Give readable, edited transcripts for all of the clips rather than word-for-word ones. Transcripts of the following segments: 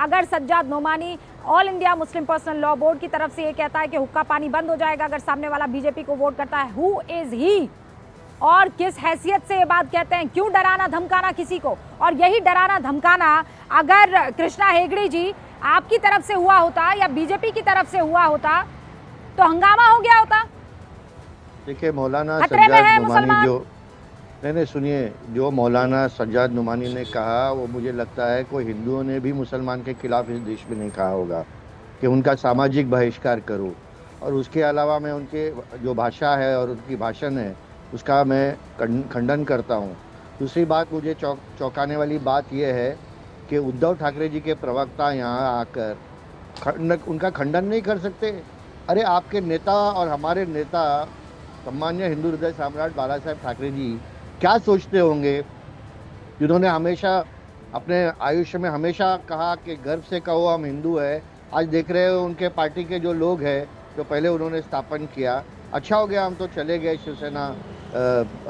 अगर Sajjad Nomani all India Muslim personal law board की तरफ से ये कहता है कि हुक्का पानी बंद हो जाएगा अगर सामने वाला बीजेपी को वोट करता है, हु इज ही और किस हैसियत से ये बात कहते हैं? क्यों डराना धमकाना किसी को? और यही डराना धमकाना अगर कृष्णा हेगड़े जी आपकी तरफ से हुआ होता या बीजेपी की तरफ से हुआ होता तो हंगामा हो गया होता। देखिए मौलाना सज्जाद नुमानी जो नहीं सुनिए, जो मौलाना सज्जाद नुमानी ने कहा वो मुझे लगता है कोई हिंदुओं ने भी मुसलमान के खिलाफ इस देश में नहीं कहा होगा कि उनका सामाजिक बहिष्कार करो। और उसके अलावा मैं उनके जो भाषा है और उनकी भाषण है उसका मैं खंडन करता हूँ। दूसरी बात मुझे चौंकाने वाली बात यह है कि उद्धव ठाकरे जी के प्रवक्ता यहाँ आकर उनका खंडन नहीं कर सकते। अरे आपके नेता और हमारे नेता सम्मान्य हिंदू हृदय सम्राट बाला साहेब ठाकरे जी क्या सोचते होंगे, जिन्होंने हमेशा अपने आयुष्य में हमेशा कहा कि गर्व से कहो हम हिंदू है। आज देख रहे हो उनके पार्टी के जो लोग हैं जो पहले उन्होंने स्थापन किया, अच्छा हो गया हम तो चले गए शिवसेना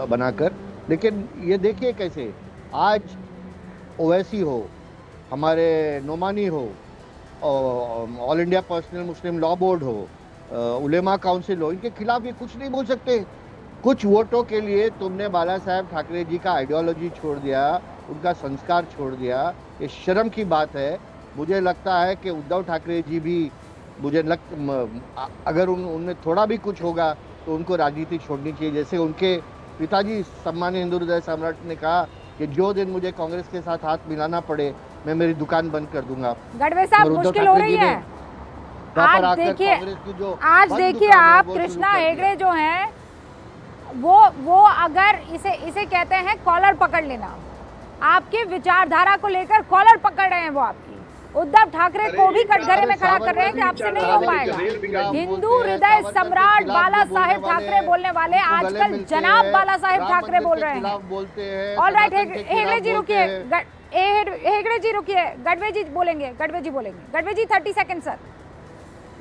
बनाकर, लेकिन ये देखिए कैसे आज ओवैसी हो, हमारे नोमानी हो, ऑल इंडिया पर्सनल मुस्लिम लॉ बोर्ड हो, उलेमा काउंसिल हो, इनके खिलाफ ये कुछ नहीं बोल सकते। कुछ वोटों के लिए तुमने बाला साहेब ठाकरे जी का आइडियोलॉजी छोड़ दिया, उनका संस्कार छोड़ दिया, ये शर्म की बात है। मुझे लगता है कि उद्धव ठाकरे जी भी अगर उनमें थोड़ा भी कुछ होगा तो उनको राजनीति छोड़नी चाहिए। जैसे उनके पिताजी सम्मान्य हिंदू हृदय सम्राट ने कहा कि जो दिन मुझे कांग्रेस के साथ हाथ मिलाना पड़े मैं मेरी दुकान बंद कर दूंगा। गढ़वे साहब मुश्किल हो रही है। आज देखिए आप कृष्णा हेगड़े जो हैं वो अगर इसे कहते हैं कॉलर पकड़ लेना, आपके विचारधारा को लेकर कॉलर पकड़ रहे हैं वो आपकी। उद्धव ठाकरे को भी कटघरे में खड़ा कर रहे हैं कि आपसे नहीं हो पाएगा। हिंदू हृदय सम्राट बाला साहेब ठाकरे बोलने वाले आजकल जनाब बाला साहेब ठाकरे बोल रहे हैं। ऑल राइट हेगड़े जी रुकिए, हेगड़े जी रुकिए, गढ़वे जी बोलेंगे, गढ़वे जी 30 सेकंड सर।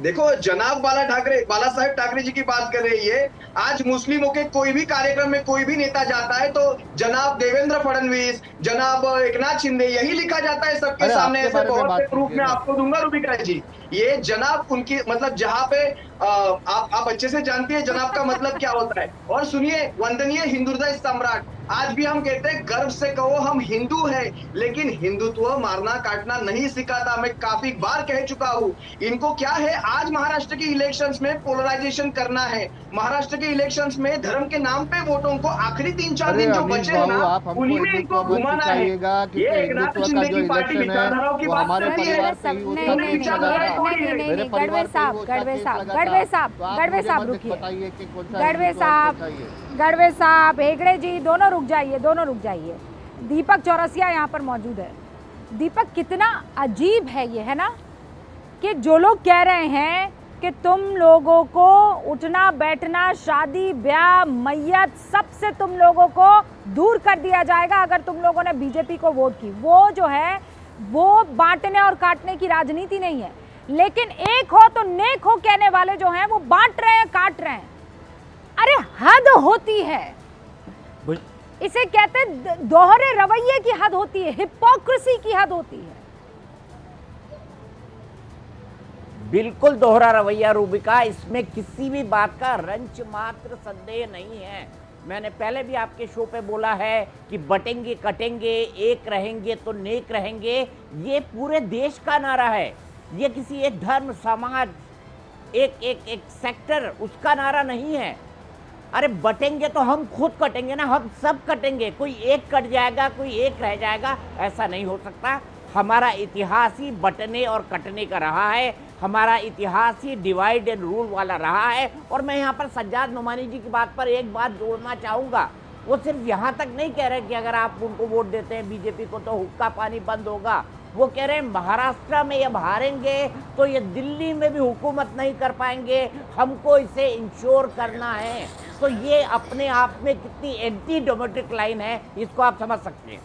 देखो जनाब बाला साहेब ठाकरे जी की बात कर रही है। आज मुस्लिमों के कोई भी कार्यक्रम में कोई भी नेता जाता है तो जनाब देवेंद्र फडणवीस, जनाब एकनाथ शिंदे यही लिखा जाता है सबके सामने। ऐसे बहुत से प्रूफ मैं आपको दूंगा रूबिका जी। ये जनाब उनकी मतलब जहां पे आप अच्छे से जानती है जनाब का मतलब क्या होता है। और सुनिए वंदनीय हिंदू हृदय सम्राट, आज भी हम कहते हैं गर्व से कहो हम हिंदू हैं, लेकिन हिंदुत्व मारना काटना नहीं सिखाता। मैं काफी बार कह चुका हूं। इनको क्या है, आज महाराष्ट्र के इलेक्शंस में पोलराइजेशन करना है। महाराष्ट्र के इलेक्शंस में धर्म के नाम पे वोटों को आखिरी 3-4 दिन जो बचे हैं ना उन्हीं में इनको घुमाना है। ये एकनाथ शिंदे की पार्टी विचारधाराओं की बात कर रही है। गढ़वे साहब हेगड़े जी दोनों रुक जाइए। दीपक चौरसिया यहाँ पर मौजूद है। दीपक कितना अजीब है ये, है ना, कि जो लोग कह रहे हैं कि तुम लोगों को उठना बैठना शादी ब्याह मैयत सबसे तुम लोगों को दूर कर दिया जाएगा अगर तुम लोगों ने बीजेपी को वोट की। वो जो है वो बांटने और काटने की राजनीति नहीं है, लेकिन एक हो तो नेक हो कहने वाले जो हैं वो बांट रहे हैं, काट रहे हैं। अरे हद होती है, इसे कहते हैं दोहरे रवैये की हद होती है, हिपोक्रेसी की हद होती है। बिल्कुल दोहरा रवैया रूबिका, इसमें किसी भी बात का रंच मात्र संदेह नहीं है। मैंने पहले भी आपके शो पे बोला है कि बटेंगे कटेंगे, एक रहेंगे तो नेक रहेंगे, ये पूरे देश का नारा है। ये किसी एक धर्म समाज एक सेक्टर उसका नारा नहीं है। अरे बटेंगे तो हम खुद कटेंगे ना, हम सब कटेंगे। कोई एक कट जाएगा कोई एक रह जाएगा, ऐसा नहीं हो सकता। हमारा इतिहास ही बटने और कटने का रहा है, हमारा इतिहास ही डिवाइड एंड रूल वाला रहा है। और मैं यहाँ पर सज्जाद नुमानी जी की बात पर एक बात जोड़ना चाहूँगा। वो सिर्फ यहाँ तक नहीं कह रहे कि अगर आप उनको वोट देते हैं बीजेपी को तो हुक्का पानी बंद होगा। वो कह रहे हैं महाराष्ट्र में जब हारेंगे तो ये दिल्ली में भी हुकूमत नहीं कर पाएंगे, हमको इसे इंश्योर करना है। तो ये अपने आप में कितनी एंटी डेमोक्रेटिक लाइन है, इसको आप समझ सकते हैं।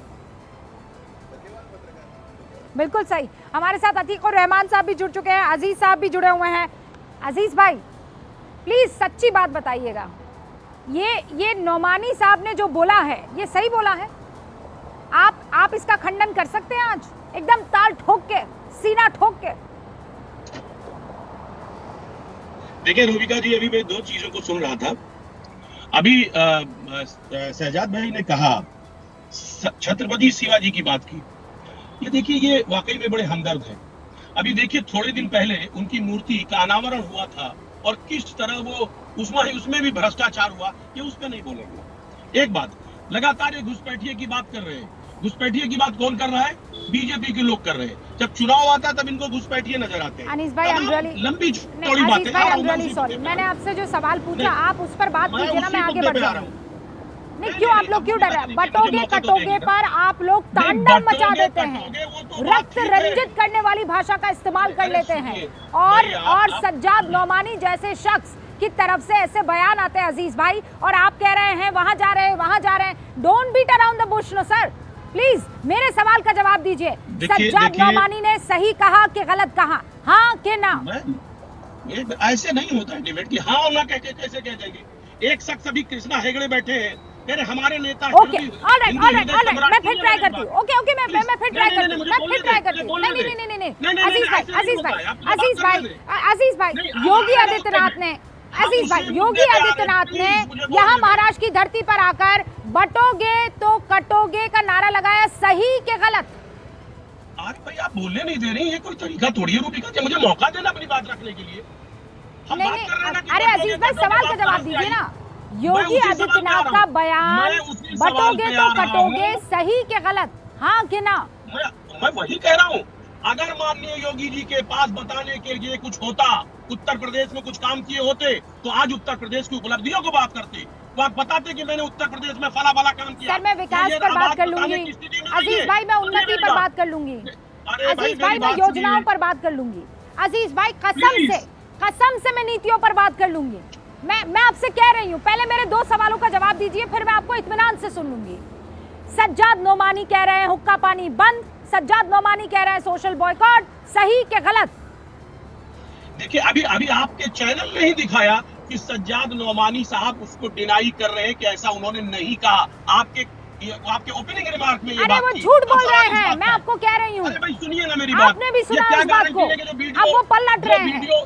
बिल्कुल सही। हमारे साथ अतीक और रहमान साहब भी जुड़ चुके हैं, अजीज साहब भी जुड़े हुए हैं। अजीज भाई प्लीज सच्ची बात बताइएगा, ये नोमानी साहब ने जो बोला है ये सही बोला है? आप इसका खंडन कर सकते हैं? आज एकदम ताल ठोक के सीना देखिए रूबिका जी, अभी मैं दो चीजों को सुन रहा था। अभी शहजाद भाई ने कहा, छत्रपति शिवाजी की बात की। ये देखिए, ये वाकई में बड़े हमदर्द है। अभी देखिए, थोड़े दिन पहले उनकी मूर्ति का अनावरण हुआ था और किस तरह वो उसमें भी भ्रष्टाचार हुआ, ये उस पर नहीं बोलेंगे। एक बात, लगातार ये घुसपैठिए की बात कर रहे हैं। घुसपैठिए की बात कौन कर रहा है? बीजेपी के लोग कर रहे हैं। जब चुनाव आता है तब इनको घुसपैठिए नजर आते हैं। अनीस भाई, लंबी चौड़ी अनीस बातें। भाई, I'm really sorry, मैंने आपसे जो सवाल पूछा आप उस पर बात कीजिए ना, मैं आगे बढ़ जाऊँ। नहीं, क्यों आप लोग क्यों डर रहे हैं? बटोगे कटोगे पर आप लोग तांडव मचा देते हैं, रक्त रंजित करने वाली भाषा का इस्तेमाल कर लेते हैं, और सज्जाद नोमानी जैसे शख्स की तरफ से ऐसे बयान आते हैं अजीज भाई, और आप कह रहे हैं वहां जा रहे हैं, वहां जा रहे हैं। Don't beat around the bush. No sir, please मेरे सवाल का जवाब दीजिए। सज्जाद नोमानी ने सही कहा कि गलत कहा, हाँ कि ना? ऐसे नहीं होता है डिबेट की हाँ और ना कह के कैसे कह देंगे। एक शख्स अभी कृष्णा हेगड़े बैठे हैं, कह रहे हमारे नेता। ओके, ऑलराइट, मैं फिर ट्राई करती हूँ। ओके, मैं फिर ट्राई करती हूँ। नहीं, अजीज भाई, योगी आदित्यनाथ ने यहाँ महाराष्ट्र की धरती पर आकर बटोगे तो कटोगे का नारा लगाया, सही के गलत? आज भाई आप बोलने नहीं दे रही, ये कोई तरीका थोड़ी है रूबिका जी, मुझे मौका देना अपनी बात रखने के लिए। नहीं, अरे अजीज भाई सवाल का जवाब दीजिए ना। योगी आदित्यनाथ का बयान, बटोगे तो कटोगे, सही के गलत, हाँ कि ना? मैं वही कह रहा हूँ, अगर माननीय योगी जी के पास बताने के लिए कुछ होता, उत्तर प्रदेश में कुछ काम किए होते, तो आज उत्तर प्रदेश की उपलब्धियों को बात करते, तो आप बताते कि मैंने उत्तर प्रदेश में फला फला काम किया। सर, मैं विकास पर बात कर लूंगी अजीज भाई, मैं उन्नति पर बात कर लूंगी अजीज भाई, मैं योजनाओं पर बात कर लूंगी अजीज भाई, कसम से मैं नीतियों पर बात कर लूंगी। मैं आपसे कह रही हूँ, पहले मेरे दो सवालों का जवाब दीजिए, फिर मैं आपको इत्मीनान से सुन लूंगी। सज्जाद नोमानी कह रहे हैं हुक्का पानी बंद, सज्जाद नोमानी कह रहे हैं सोशल बॉयकॉट, सही के गलत? देखिए, अभी आपके चैनल में ही दिखाया कि सज्जाद नोमानी साहब उसको डिनाई कर रहे हैं कि ऐसा उन्होंने नहीं कहा। आपके ओपनिंग रिमार्क में ये बात वो झूठ बोल रहे हैं, मैं आपको कह रही हूँ। अरे भाई सुनिए ना मेरी बात, आपने भी सुना इस बात को, अब वो पलट रहे हैं।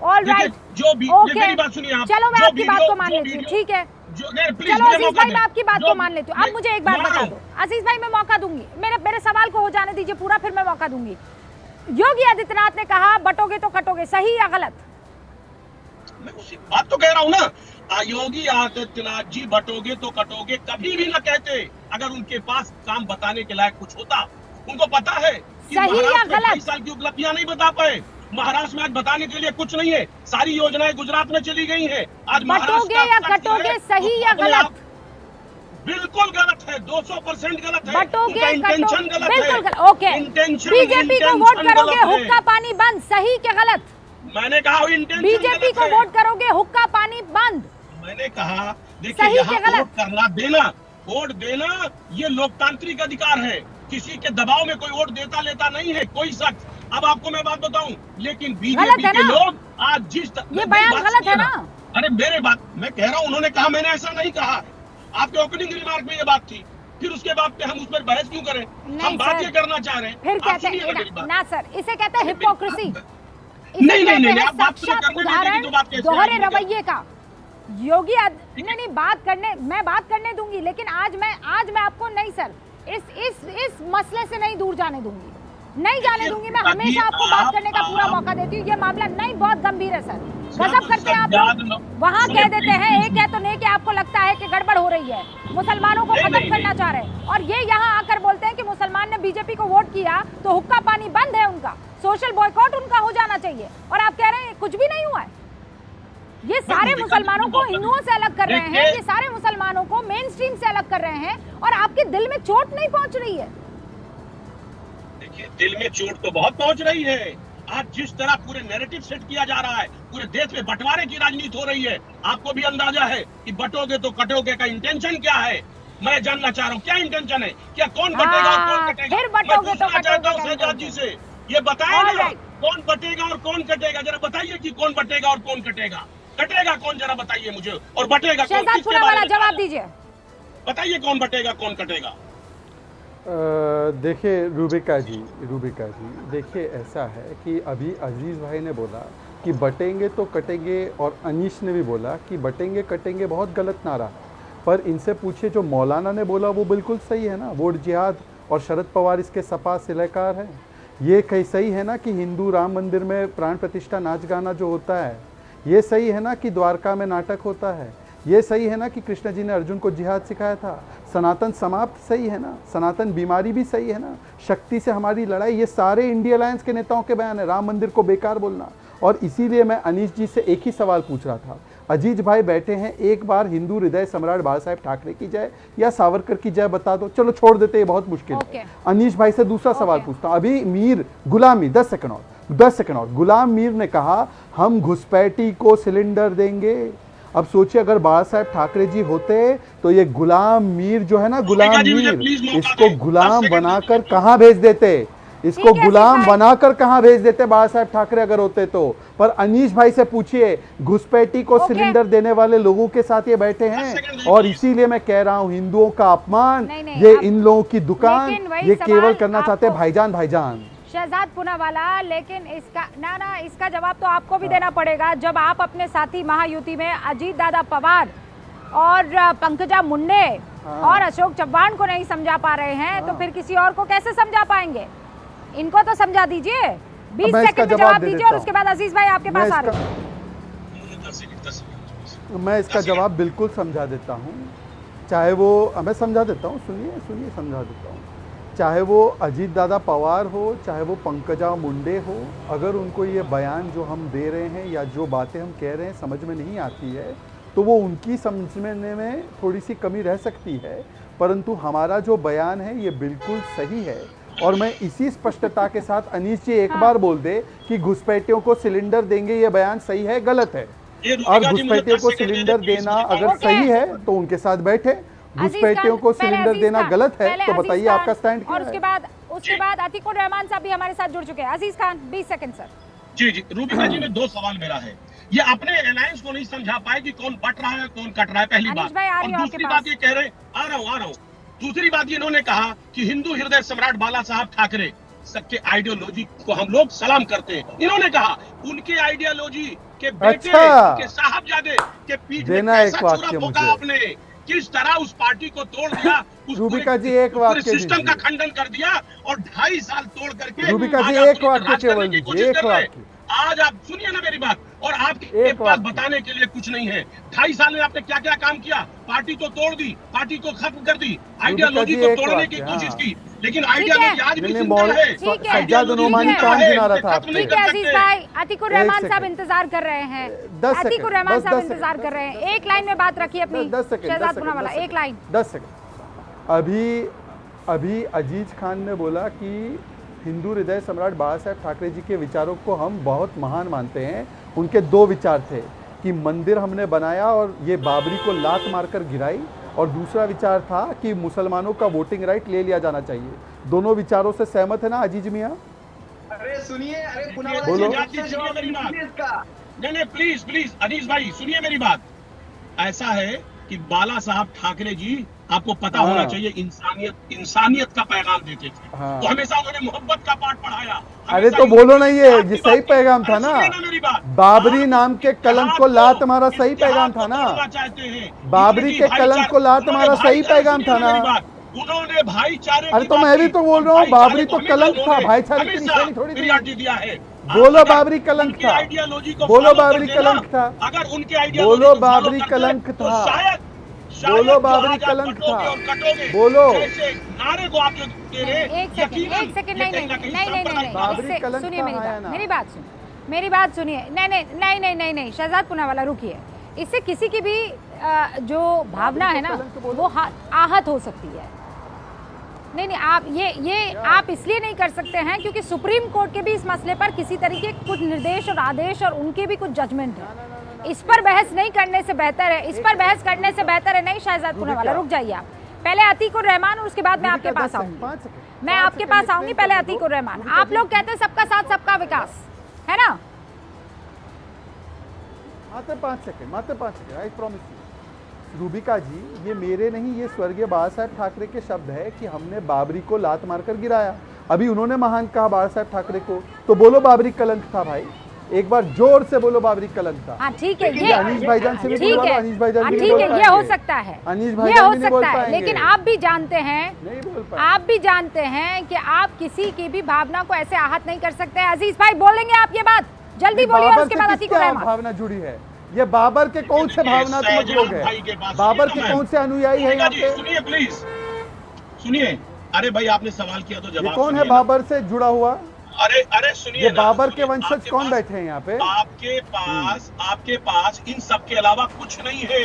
ऑलराइट, मेरी बात सुनिए आप। चलो मैं आपकी बात को मान लेती हूँ, ठीक है? चलो अजीज भाई, मैं आपकी बात को मान लेती हूँ। अब मुझे एक बात बता दो अजीज भाई, मैं मौका दूंगी, मेरे सवाल को हो जाने दीजिए पूरा, फिर मैं मौका दूंगी। योगी आदित्यनाथ ने कहा बटोगे तो कटोगे, सही या गलत? मैं उसी बात तो कह रहा हूँ ना, योगी आदित्यनाथ जी बटोगे तो कटोगे कभी भी ना कहते अगर उनके पास काम बताने के लायक कुछ होता। उनको पता है कि सही या गलत? 22 साल की उपलब्धियां नहीं बता पाए। महाराष्ट्र में आज बताने के लिए कुछ नहीं है, सारी योजनाएं गुजरात में चली गई हैं। आज बटोगे या कटोगे, सही या गलत? बिल्कुल गलत है, 200% गलत है। बटोगे इंटेंशन गलत है, बिल्कुल गलत। ओके, बीजेपी को वोट करोगे हुक्का पानी बंद, सही के गलत? मैंने कहा इंटेंशन, बीजेपी को वोट करोगे हुक्का पानी बंद, मैंने कहा देखिए यहाँ वोट करना देना, वोट देना ये लोकतांत्रिक अधिकार है, किसी के दबाव में कोई वोट देता लेता नहीं है कोई शख्स। अब आपको मैं बात बताऊं, लेकिन बीजेपी के लोग आज जिस ये बयान गलत है ना? अरे मेरे बात मैं कह रहा हूं, उन्होंने कहा, मैंने ऐसा नहीं कहा। आपके ओपनिंग रिमार्क में ये बात थी, फिर उसके बाद पे हम उस पर बहस क्यों करें? हम बात ये करना चाह रहे हैं, फिर कहते हैं ना सर, इसे कहते हैं हिपोक्रेसी। नहीं, साक्षात उदाहरण दोहरे रवैये का। योगी नहीं, मैं बात करने दूंगी, लेकिन आज मैं आपको नहीं सर, इस मसले से नहीं दूर जाने दूंगी, नहीं जाने दूंगी। मैं हमेशा आपको बात करने का पूरा मौका देती हूँ। ये मामला नहीं बहुत गंभीर है सर, गजब करते हैं आप लोग। वहाँ कह देते हैं एक है तो नेक है, आपको लगता है कि गड़बड़ हो रही है, मुसलमानों को खत्म करना चाह रहे हैं, और ये यहाँ आकर बोलते हैं कि मुसलमान ने बीजेपी को वोट किया तो हुक्का पानी बंद है उनका, सोशल बॉयकॉट उनका हो जाना चाहिए, और आप कह रहे हैं कुछ भी नहीं हुआ है। ये सारे मुसलमानों को हिंदुओं से अलग कर रहे हैं, ये सारे मुसलमानों को मेन स्ट्रीम से अलग कर रहे हैं, और आपके दिल में चोट नहीं पहुंच रही है? देखिए, दिल में चोट तो बहुत पहुंच रही है। आज जिस तरह पूरे नैरेटिव सेट किया जा रहा है, पूरे देश में बंटवारे की राजनीति हो रही है, आपको भी अंदाजा है कि बटोगे तो कटोगे का इंटेंशन क्या है। मैं जानना चाह रहा हूँ क्या इंटेंशन है, क्या कौन बटेगा और कौन कटेगा? फिर बटोगे तो चाहता हूँ शहजाद जी से, ये बताया ना कौन बटेगा और कौन कटेगा, जरा बताइए कि कौन बटेगा और कौन कटेगा। कटेगा कौन, जरा बताइए मुझे, और बटेगा कौन? शहजाद पुनावाला जवाब दीजिए, बताइए कौन बटेगा कौन कटेगा। देखिए रूबिका जी, देखिए ऐसा है कि अभी अजीज़ भाई ने बोला कि बटेंगे तो कटेंगे, और अनीश ने भी बोला कि बटेंगे कटेंगे बहुत गलत नारा। पर इनसे पूछिए, जो मौलाना ने बोला वो बिल्कुल सही है ना, वोट जिहाद और शरद पवार इसके सपा सिलेकार है। ये कहीं सही है ना कि हिंदू राम मंदिर में प्राण प्रतिष्ठा नाच गाना जो होता है, ये सही है ना कि द्वारका में नाटक होता है, ये सही है ना कि कृष्ण जी ने अर्जुन को जिहाद सिखाया था, सनातन समाप्त सही है ना, सनातन बीमारी भी सही है ना, शक्ति से हमारी लड़ाई, ये सारे इंडिया अलायंस के नेताओं के बयान है, राम मंदिर को बेकार बोलना। और इसीलिए मैं अनीश जी से एक ही सवाल पूछ रहा था, अजीज भाई बैठे हैं, एक बार हिंदू हृदय सम्राट बाला साहेब ठाकरे की जय या सावरकर की जय बता दो, चलो छोड़ देते, ये बहुत मुश्किल है। अनीश भाई से दूसरा सवाल पूछता हूं, अभी मीर गुलाम मीर 10 सेकंड और गुलाम मीर ने कहा हम घुसपैठी को सिलेंडर देंगे। अब सोचिए, अगर बाला साहेब ठाकरे जी होते तो ये गुलाम मीर जो है ना, गुलाम मीर, इसको गुलाम बनाकर कहां भेज देते, इसको गुलाम बनाकर कहां भेज देते बाला साहेब ठाकरे अगर होते तो। पर अनीश भाई से पूछिए, घुसपैठी को सिलेंडर देने वाले लोगों के साथ ये बैठे हैं, और इसीलिए मैं कह रहा हूं हिंदुओं का अपमान, ये इन लोगों की दुकान, ये केवल करना चाहते हैं भाईजान। शहजाद पूनावाला, लेकिन इसका जवाब तो आपको भी देना पड़ेगा। जब आप अपने साथी महायुति में अजीत दादा पवार और पंकजा मुंडे और अशोक चव्हाण को नहीं समझा पा रहे हैं, तो फिर किसी और को कैसे समझा पाएंगे? इनको तो समझा दीजिए, 20 सेकंड में जवाब दीजिए, और उसके बाद अजीज भाई आपके पास आ रहे हैं। मैं इसका जवाब बिल्कुल समझा देता हूँ, चाहे वो, मैं समझा देता हूँ, सुनिए समझा देता हूँ। चाहे वो अजीत दादा पवार हो, चाहे वो पंकजा मुंडे हो, अगर उनको ये बयान जो हम दे रहे हैं या जो बातें हम कह रहे हैं समझ में नहीं आती है, तो वो उनकी समझने में थोड़ी सी कमी रह सकती है, परंतु हमारा जो बयान है ये बिल्कुल सही है। और मैं इसी स्पष्टता के साथ, अनीश जी एक बार बोल दे कि घुसपैठियों को सिलेंडर देंगे, ये बयान सही है गलत है, और घुसपैठियों को सिलेंडर देना अगर सही है तो उनके साथ बैठे, घुसपैठियों को सिलेंडर देना गलत है तो बताइए आपका स्टैंड क्या है। उसके बाद अतीकुर रहमान साहब भी हमारे साथ जुड़ चुके हैं। अजीज खान 20 सेकंड सर। जी रूबिका जी में 2 सवाल मेरा है, ये अपने अलायंस को नहीं समझा पाए कि कौन बट रहा है कौन कट रहा है, पहली बात। और दूसरी बात ये कह रहे, आ रहा हूँ, दूसरी बात ये इन्होंने कहा कि हिंदू हृदय सम्राट बाला साहब ठाकरे सबके आइडियोलॉजी को हम लोग सलाम करते हैं। इन्होंने कहा उनके आइडियोलॉजी के बेटे के साहबजादे के पीठ में कैसा छुरा भोंका आपने, किस तरह उस पार्टी को तोड़ दिया, उस पूरे सिस्टम का खंडन कर दिया, और 2.5 साल तोड़ करके रूबिका जी एक वाक्य केवल दीजिए, एक वाक्य। आज आप सुनिए ना मेरी बात, और आपके पास बताने के लिए कुछ नहीं है। 2.5 साल में आपने क्या क्या काम किया, पार्टी तो तोड़ दी, पार्टी को खत्म कर दी, आइडियोलॉजी को तोड़ने की कोशिश की, लेकिन आइडियोलॉजी आज भी जिंदा है। सज्जाद नोमानी काम गिना रहा था। ठीक है अजीज भाई, अतीकुर रहमान साहब इंतजार कर रहे हैं, अतीकुर रहमान साहब इंतजार कर रहे हैं, एक लाइन में बात रखिए अपनी। शहजाद पूनावाला एक लाइन 10 सेकंड। अभी अजीज खान ने बोला कि हिंदू हृदय सम्राट बाला साहेब ठाकरे जी के विचारों को हम बहुत महान मानते हैं। उनके 2 विचार थे कि मंदिर हमने बनाया और ये बाबरी को लात मारकर गिराई, और दूसरा विचार था कि मुसलमानों का वोटिंग राइट ले लिया जाना चाहिए। दोनों विचारों से सहमत है ना अजीज मियां? अरे सुनिए, अरे बोलो। नहीं प्लीज अजीज भाई सुनिए मेरी बात। ऐसा है कि बाला साहब ठाकरे जी, आपको पता होना चाहिए, इंसानियत का पैगाम देते थे। तो हमेशा उन्होंने मोहब्बत का पाठ पढ़ाया। अरे तो बोलो ना, ये सही पैगाम था ना, बाबरी नाम के कलंक को लात मारा सही पैगाम था ना, बाबरी के कलंक को लात मारा सही पैगाम था ना। उन्होंने भाईचारे, अरे तो मैं भी तो बोल रहा हूँ, बाबरी तो कलंक था, भाईचारे की निशानी थोड़ी दिया है। बोलो बाबरी कलंक था, बोलो बाबरी कलंक था, अगर उनके बोलो बाबरी कलंक था, बोलो बाबरी कलंक था, बोलो नारे को आप जो दे रहे हैं। एक सेकंड नहीं, सुनिए मेरी बात सुनिए। नहीं शहजाद पूनावाला रुकिए। इससे किसी की भी जो भावना है ना वो आहत हो सकती है। नहीं आप ये आप इसलिए नहीं कर सकते हैं क्योंकि सुप्रीम कोर्ट के भी इस मसले पर किसी तरीके कुछ निर्देश और आदेश और उनके भी कुछ जजमेंट है। इस पर बहस नहीं करने से बेहतर है, इस पर बहस करने से बेहतर है। नहीं शहजाद पूनावाला रुक जाइए आप, पहले अतीकुर रहमान और उसके बाद मैं आपके पास आऊंगी। मैं आपके पास आऊंगी, पहले अतीकुर रहमान। आप लोग कहते हैं सबका साथ सबका विकास, है ना? मात्र 5 second I promise you. Rubika ji, ये मेरे नहीं, ये स्वर्गीय बाला साहेब ठाकरे के शब्द है कि हमने बाबरी को लात मारकर गिराया। अभी उन्होंने महान कहा बाला साहेब ठाकरे को, तो बोलो बाबरी कलंक था भाई। एक बार जोर से बोलो बाबरी कलंता। हाँ ठीक है, लेकिन ये अनीश भाईजान से भी ठीक बोलवा लो, है, अनीश भाईजान हाँ भी ठीक बोल है, ये पाएंगे। हो सकता है, अनीश ये भाईजान हो भी नहीं बोल सकता है, पाएंगे। लेकिन आप भी जानते हैं, नहीं बोल पाए। आप भी जानते हैं कि आप किसी की भी भावना को ऐसे आहत नहीं कर सकते। अजीज भाई बोलेंगे आप ये बात, जल्दी बोलिए, बाबर उसके से बाद किसकी अतीकुर रहमान। भावना जुड़ी है? ये बाबर के कौन से भावना तुम सहजाद लोग भाई हैं? के पास बाबर सुनिए के ना कौन से अनुयायी है यहाँ जी, पे? सुनिए प्लीज, सुनिए। अरे भाई आपने सवाल किया तो ये जवाब कौन है सुनिए ना। बाबर से जुड़ा हुआ? अरे अरे सुनिए ये ना, बाबर के सुनिए, वंशज आपके कौन पास- बैठे हैं यहाँ पे? आपके पास इन सब के अलावा कुछ नहीं है,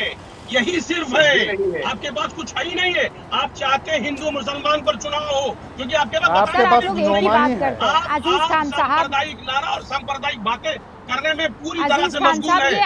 यही सिर्फ है। नहीं है। आपके पास कुछ है ही नहीं है। आप चाहते हैं हिंदू मुसलमान पर चुनाव हो, क्योंकि आपके पास आपके सर, बताया आप पास लोग एक ही नोमानी बात है। करते हैं। अजीज खान साहब, सांप्रदायिक नारा और सांप्रदायिक बातें करने में पूरी तरह अजीज से खान मशगूल साहब, है। ये